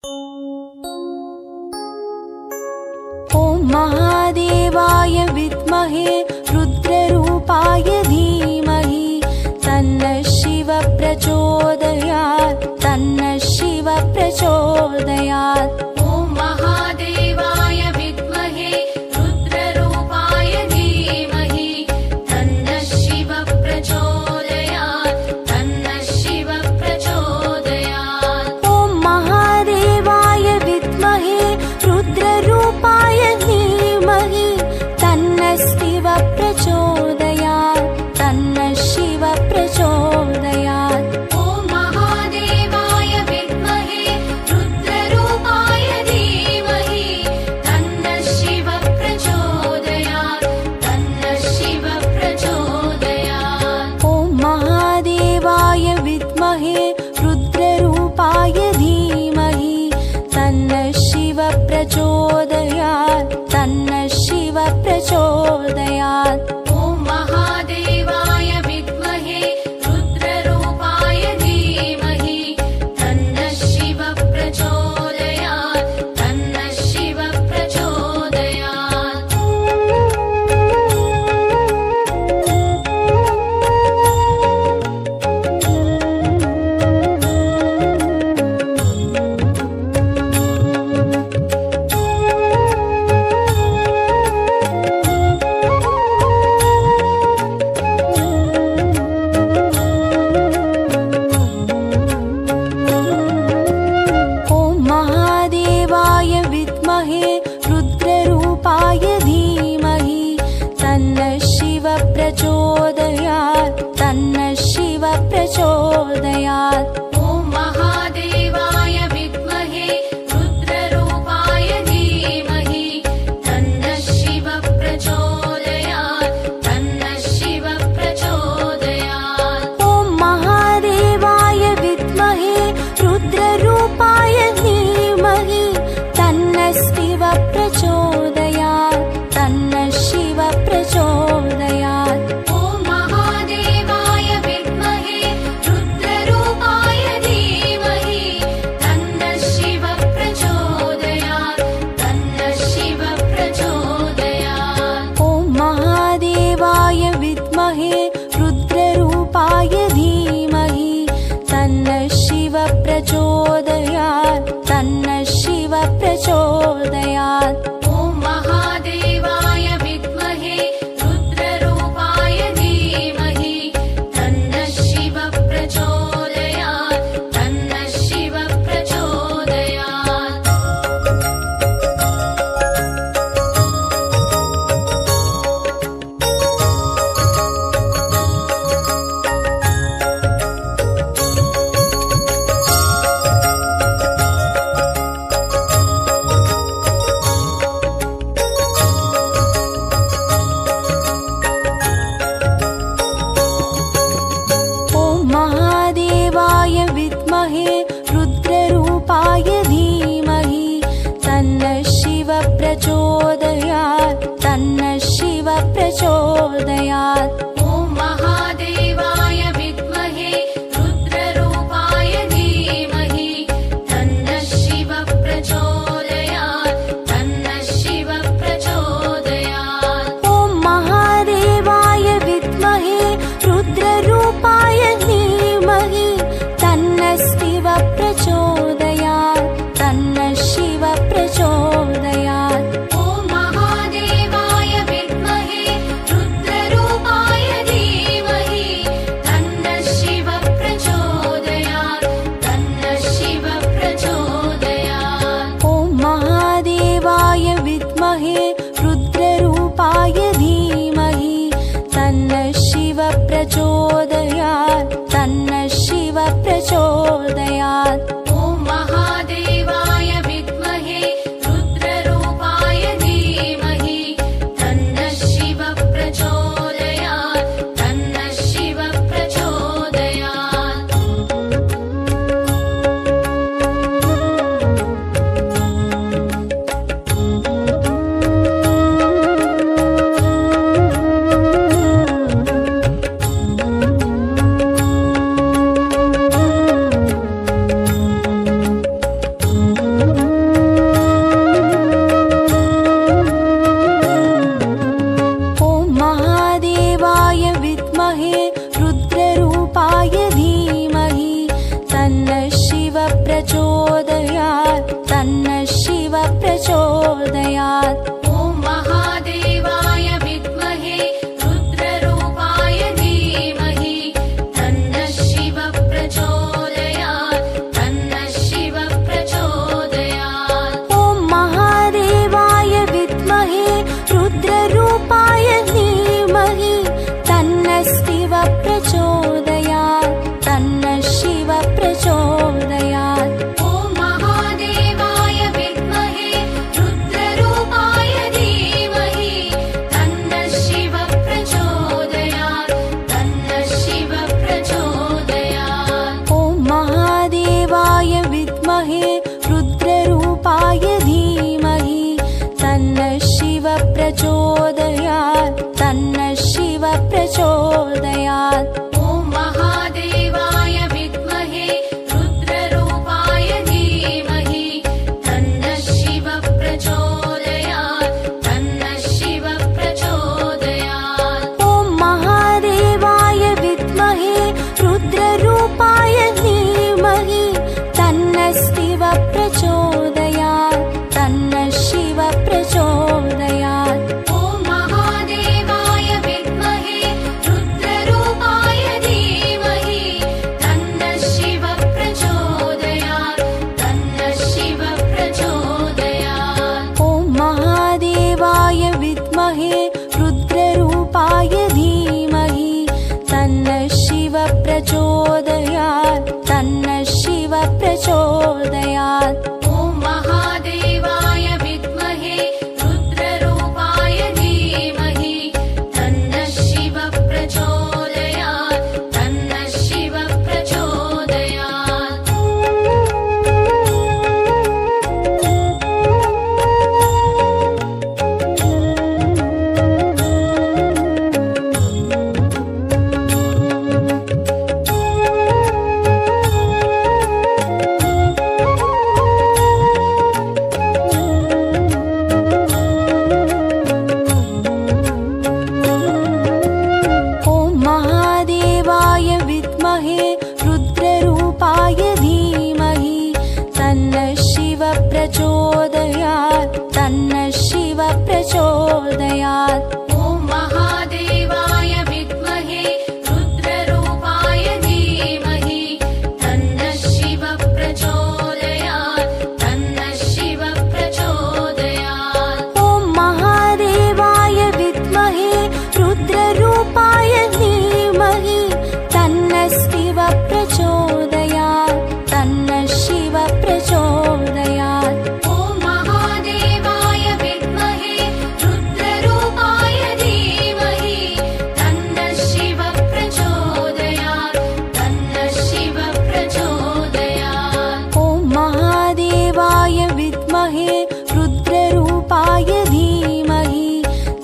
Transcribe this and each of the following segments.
ॐ महादेवाय विद्महे रुद्ररूपाय धीमहि तन्नः शिवः प्रचोदयात् तन्नः शिवः प्रचोदयात्। ॐ महादेवाय विद्महे रुद्ररूपाय धीमहि तन्नः शिवः प्रचोदयात् तन्नः शिवः प्रचोदयात्। ॐ महादेवाय विद्महे रुद्ररूपाय धीमहि तन्नः शिवः प्रचोदयात् तन्नः शिवः प्रचोदयात्। ॐ महादेवाय विद्महे रुद्ररूपाय धीमहि तन्नः शिवः प्रचोदयात् तन्नः शिवः प्रचोदयात्। ॐ महादेवाय विद्महे रुद्ररूपाय धीमहि तन्नः शिवः प्रचोदयात् तन्नः शिवः प्रचोदयात्। ॐ महादेवाय विद्महे रुद्ररूपाय धीमहि तन्नः शिवः प्रचोदयात् तन्नः शिवः प्रचोदयात्। ॐ महादेवाय विद्महे रुद्ररूपाय धीमहि तन्नः शिवः प्रचोदयात् तन्नः शिवः प्रचोदयात्। ॐ महादेवाय विद्महे रुद्ररूपाय धीमहि तन्नः शिवः प्रचोदयात् तन्नः शिवः प्रचोदयात्। ॐ महादेवाय विद्महे रुद्ररूपाय धीमहि तन्नः शिवः प्रचोदयात् तन्नः शिवः प्रचोदयात्। ॐ महादेवाय विद्महे रुद्ररूपाय धीमहि तन्नः शिवः प्रचोदयात् तन्नः शिवः प्रचोदयात्। ॐ महादेवाय विद्महे रुद्ररूपाय धीमहि तन्नः शिवः प्रचोदयात् तन्नः शिवः प्रचोदयात्। ॐ महादेवाय विद्महे रुद्ररूपाय धीमहि तन्नः शिवः प्रचोदयात् तन्नः शिवः प्रचोदयात्। ॐ महादेवाय विद्महे रुद्ररूपाय धीमहि तन्नः शिवः प्रचोदयात् तन्नः शिवः प्रचोदयात्। ॐ महादेवाय विद्महे रुद्ररूपाय धीमहि तन्नः शिवः प्रचोदयात् तन्नः शिवः प्रचोदयात्। ॐ महादेवाय विद्महे रुद्ररूपाय धीमहि तन्नः शिवः प्रचोदयात् तन्नः शिवः प्रचोदयात्। ॐ महादेवाय विद्महे रुद्ररूपाय प्रचोदयात् तन्नः शिव प्रचोदयात्। ॐ महादेवाय विद्महे रुद्ररूपाय धीमहि तन्नः शिव प्रचोदयात् तन्नः शिव प्रचोदयात्। ॐ महादेवाय विद्महे रुद्ररूपाय धीमहि तन्नः शिव प्रचोदयात् तन्नः शिव प्रचोदयात्। ॐ महादेवाय विद्महे रुद्ररूपाय धीमहि तन्नः शिव प्रचोदयात् तन्नः शिव प्रचोदयात्। ॐ महादेवाय विद्महे रुद्ररूपाय धीमहि तन्नः शिव प्रचोदयात् तन्नः शिव प्रचोदयात्। ॐ महादेवाय विद्महे रुद्ररूपाय धीमहि तन्नः शिव प्रचोदयात् तन्नः शिव प्रचोदयात्। ॐ महादेवाय विद्महे रुद्ररूपाय धीमहि तन्नः शिव प्रचोदयात् तन्नः शिव प्रचोदयात्। ॐ महादेवाय विद्महे रुद्ररूपाय धीमहि तन्नः शिव प्रचोदयात् तन्नः शिव प्रचोदयात्। ॐ महादेवाय विद्महे रुद्ररूपाय धीमहि तन्नः शिव प्रचोदयात् तन्नः शिव प्रचोदयात्। ॐ महादेवाय विद्महे रुद्ररूपाय धीमहि तन्नः शिव प्रचोदयात् तन्नः शिव प्रचोदयात्। ॐ महादेवाय विद्महे रुद्ररूपाय धीमहि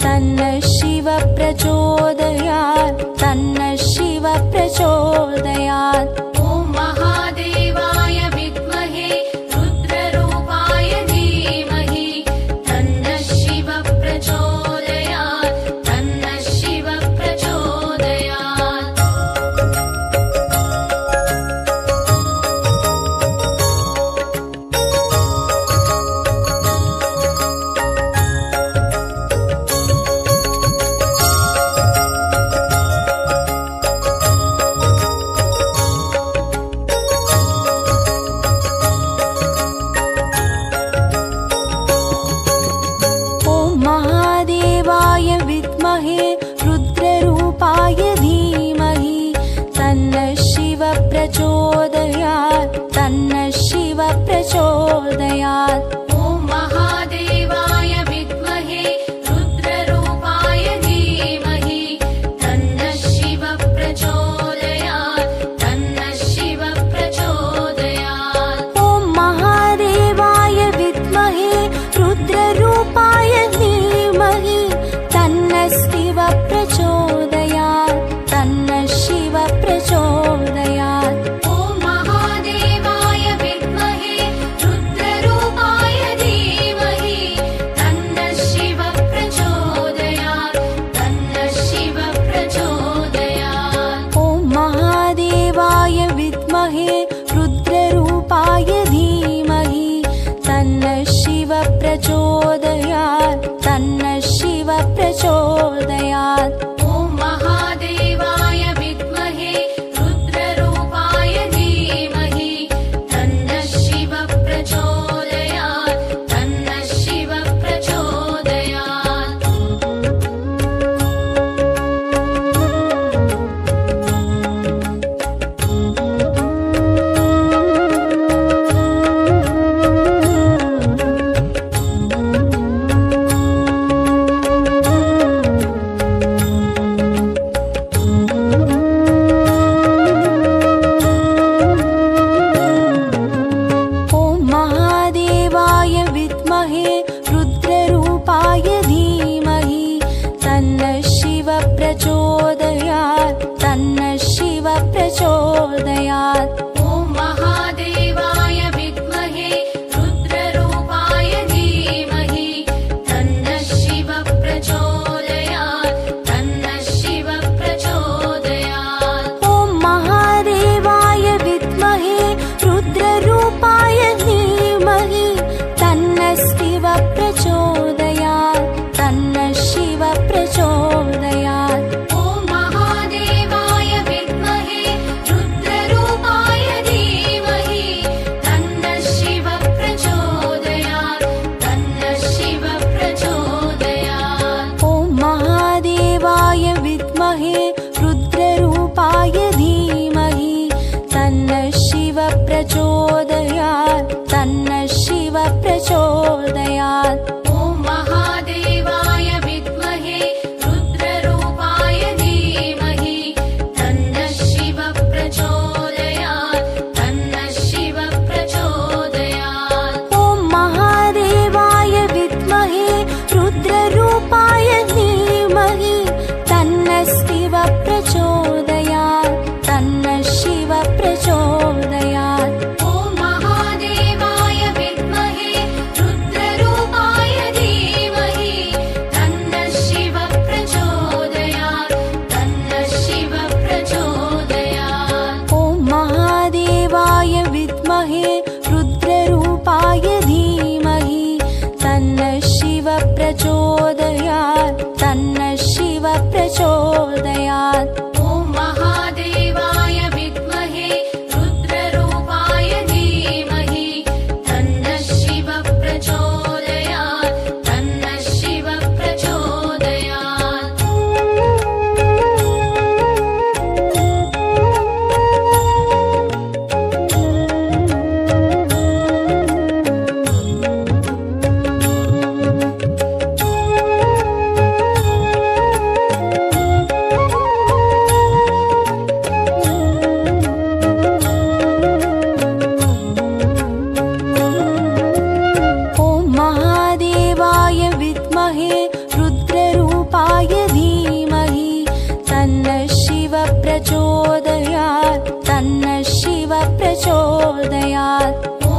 तन्नः शिव प्रचोदयात् तन्नः शिव प्रचोदयात्। ॐ महादेवाय विद्महे रुद्ररूपाय धीमहि तन्नः शिव प्रचोदयात् तन्नः शिव प्रचोदयात्। ॐ महादेवाय विद्महे रुद्ररूपाय धीमहि तन्नः शिव प्रचोदयात् तन्नः शिव प्रचोदयात्। ॐ महादेवाय विद्महे रुद्ररूपाय धीमहि तन्नः शिव प्रचोदयात् तन्नः शिव प्रचोदयात्। ॐ महादेवाय विद्महे रुद्ररूपाय धीमहि तन्नः शिव प्रचोदयात् तन्नः शिव प्रचोदयात्। ॐ महादेवाय विद्महे रुद्ररूपाय धीमहि तन्नः शिव प्रचोदयात् तन्नः शिव प्रचोदयात्। ॐ महादेवाय विद्महे रुद्ररूपाय धीमहि तन्नः शिव प्रचोदयात् तन्नः शिव प्रचोदयात्। ॐ महादेवाय विद्महे रुद्ररूपाय धीमहि तन्नः शिव प्रचोदयात् तन्नः शिव प्रचोदयात्। प्रचोदयात्। ॐ महादेवाय विद्महे रुद्ररूपाय धीमहि तन्नः शिवः प्रचोदयात् तन्नः शिवः प्रचोदयात्।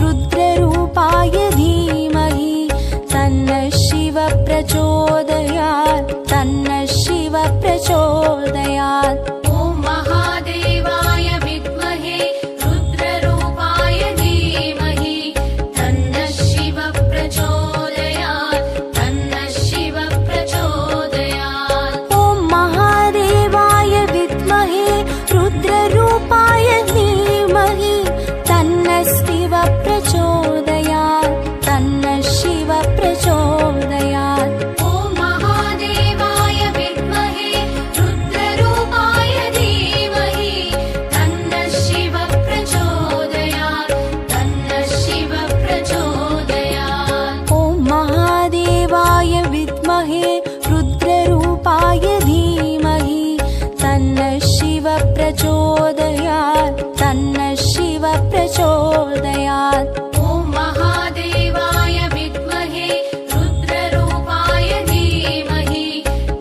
रुद्ररूपाय धीमहि तन्नः शिवः प्रचोदयात्। प्रचोदयात् तन्नः शिव प्रचोदयात्। ॐ महादेवाय विद्महे रुद्ररूपाय धीमहि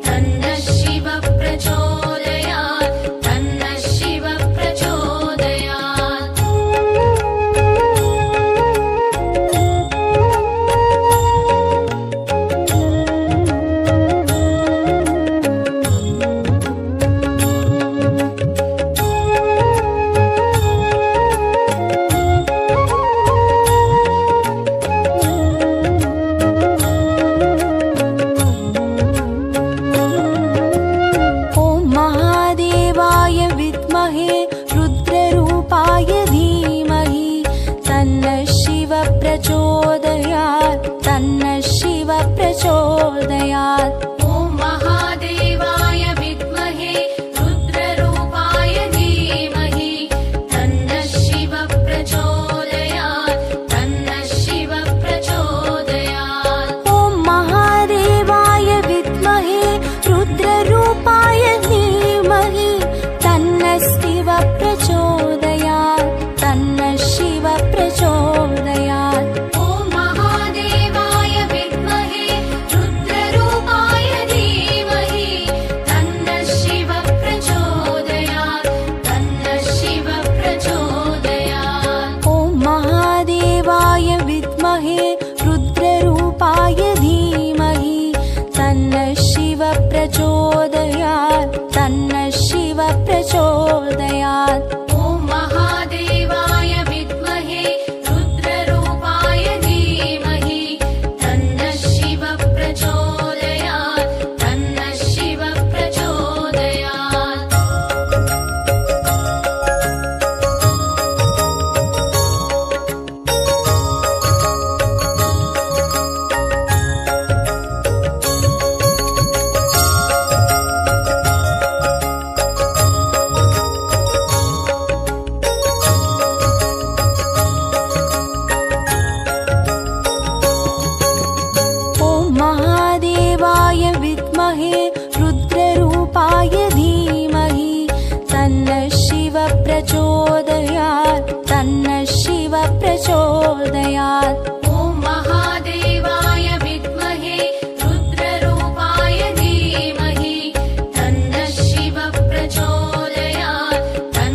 तन्नः शिव प्रचोदयात् तन्नः शिव प्रचोदयात्। प्रचोदयात् तन्नः शिव प्रचोदयात्। ॐ महादेवाय विद्महे रुद्ररूपाय धीमहि तन्नः शिव प्रचोदयात् तन्नः शिव प्रचोदयात्। ॐ महादेवाय विद्महे रुद्ररूपाय धीमहि तन्नः शिव प्रचोदयात् तन्नः शिव प्रचोदयात्। रुद्ररूपाय धीमहि तन्नः शिव प्रचोदयात् तन्नः शिव प्रचोदयात्। ॐ महादेवाय विद्महे रुद्ररूपाय धीमहि तन्नः शिव प्रचोदयात् तन्नः शिव प्रचोदयात्। महादेवाय विद्महे रुद्ररूपाय धीमहि तन्नः शिव प्रचोदयात् तन्नः शिव प्रचोदयात्। ॐ महादेवाय विद्महे रुद्ररूपाय धीमहि तन्नः शिव प्रचोदयात् तन्नः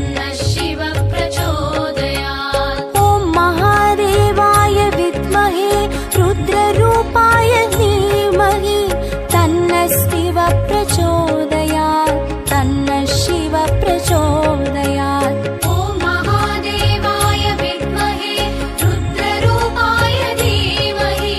शिव प्रचोदयात्। ॐ महादेवाय विद्महे रुद्ररूपाय धीमहि तन्नः शिव प्रचोदयात् तन्नः शिव प्रचोदयात्। ॐ महादेवाय विद्महे रुद्ररूपाय धीमहि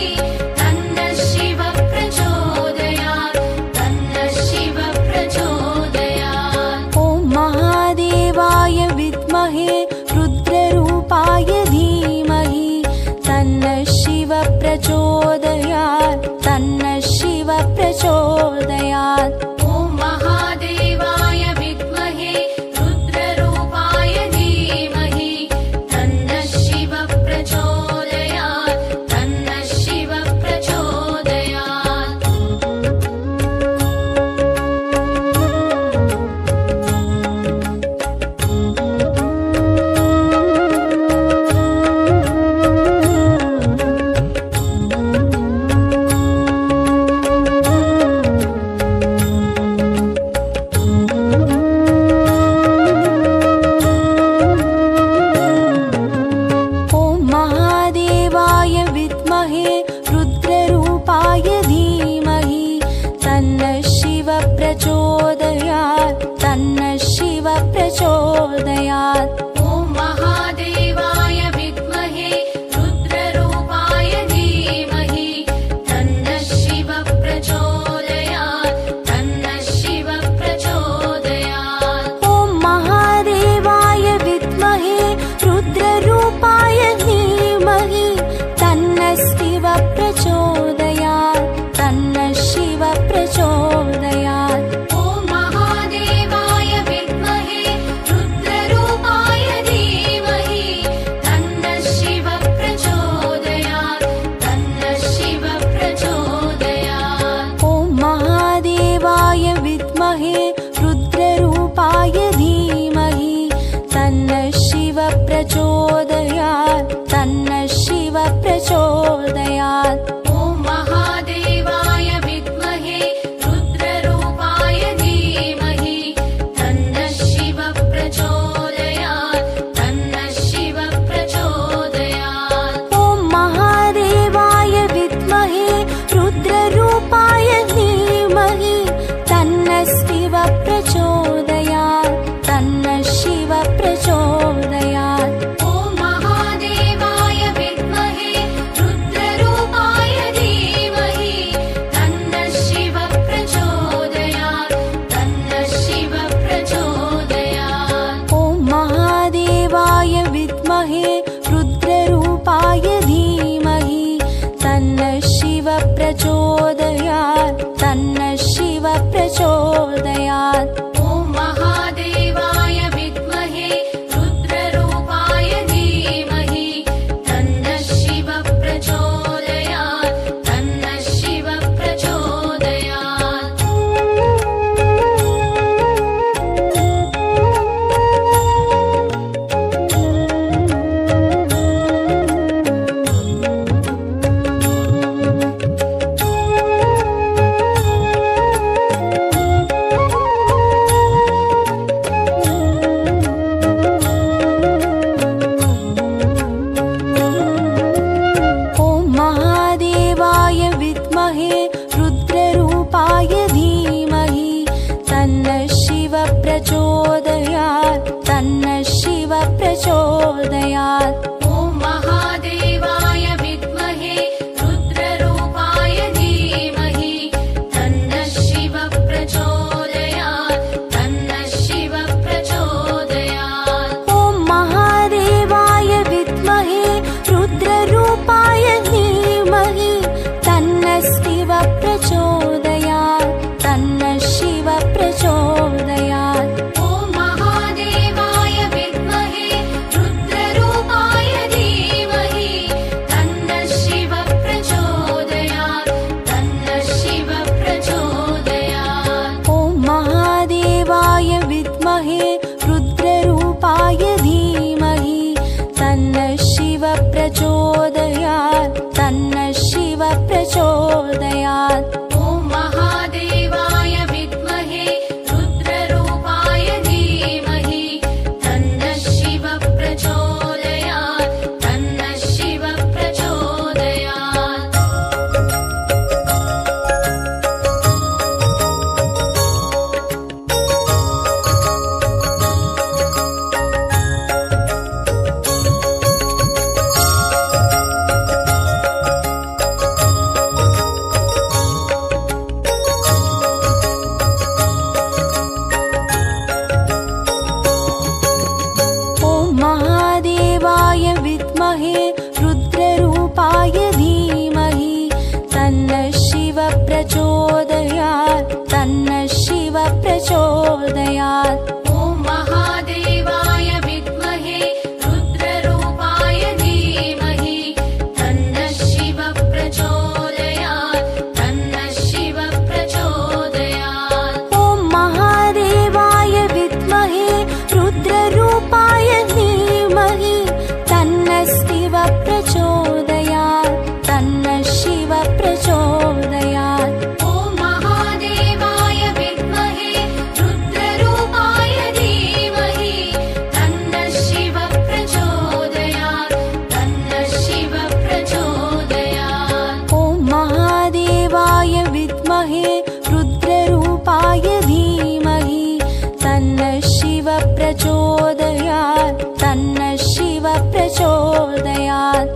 तन्नः शिव प्रचोदयात् तन्नः शिव प्रचोदयात्। ॐ महादेवाय विद्महे रुद्ररूपाय धीमहि तन्नः शिव प्रचोदयात् तन्नः शिव प्रचोदयात्। ॐ महादेवाय विद्महे रुद्ररूपाय धीमहि तन्नः शिव प्रचोदयात् तन्नः शिव प्रचोदयात्। प्रचोदयात् तन्नः शिव प्रचोदयात्। ॐ महादेवाय विद्महे रुद्ररूपाय धीमहि तन्नः शिव प्रचोदयात् तन्नः शिव प्रचोदयात्। रुद्ररूपाय धीमहि तन्नः शिव प्रचोदयात् तन्नः शिव प्रचोदयात्। ॐ महादेवाय विद्महे रुद्ररूपाय धीमहि तन्नः शिव प्रचोदयात् तन्नः शिव प्रचोदयात्। ॐ महादेवाय विद्महे रुद्ररूपाय धीमहि तन्नः शिव प्रचोदयात् तन्नः शिव प्रचोदयात्। ॐ महादेवाय विद्महे रुद्ररूपाय धीमहि तन्नः शिव प्रचोदयात् तन्नः शिव प्रचोदयात्। ॐ महादेवाय विद्महे रुद्ररूपाय धीमहि तन्नः शिव प्रचोदयात् तन्नः शिव प्रचोदयात्। ॐ महादेवाय विद्महे रुद्ररूपाय धीमहि तन्नः शिव प्रचोदयात् तन्नः शिव प्रचोदयात्। ॐ महादेवाय विद्महे रुद्ररूपाय धीमहि तन्नः शिव प्रचोदयात् तन्नः शिव प्रचोदयात्। ॐ महादेवाय विद्महे रुद्ररूपाय धीमहि तन्नः शिव प्रचोदयात् तन्नः शिव प्रचोदयात्। ॐ महादेवाय विद्महे रुद्ररूपाय धीमहि तन्नः शिव प्रचोदयात् तन्नः शिव प्रचोदयात्। ॐ महादेवाय विद्महे रुद्ररूपाय धीमहि तन्नः शिव प्रचोदयात् तन्नः शिव प्रचोदयात्। ॐ महादेवाय विद्महे रुद्ररूपाय धीमहि तन्नः शिव प्रचोदयात् तन्नः शिव प्रचोदयात्।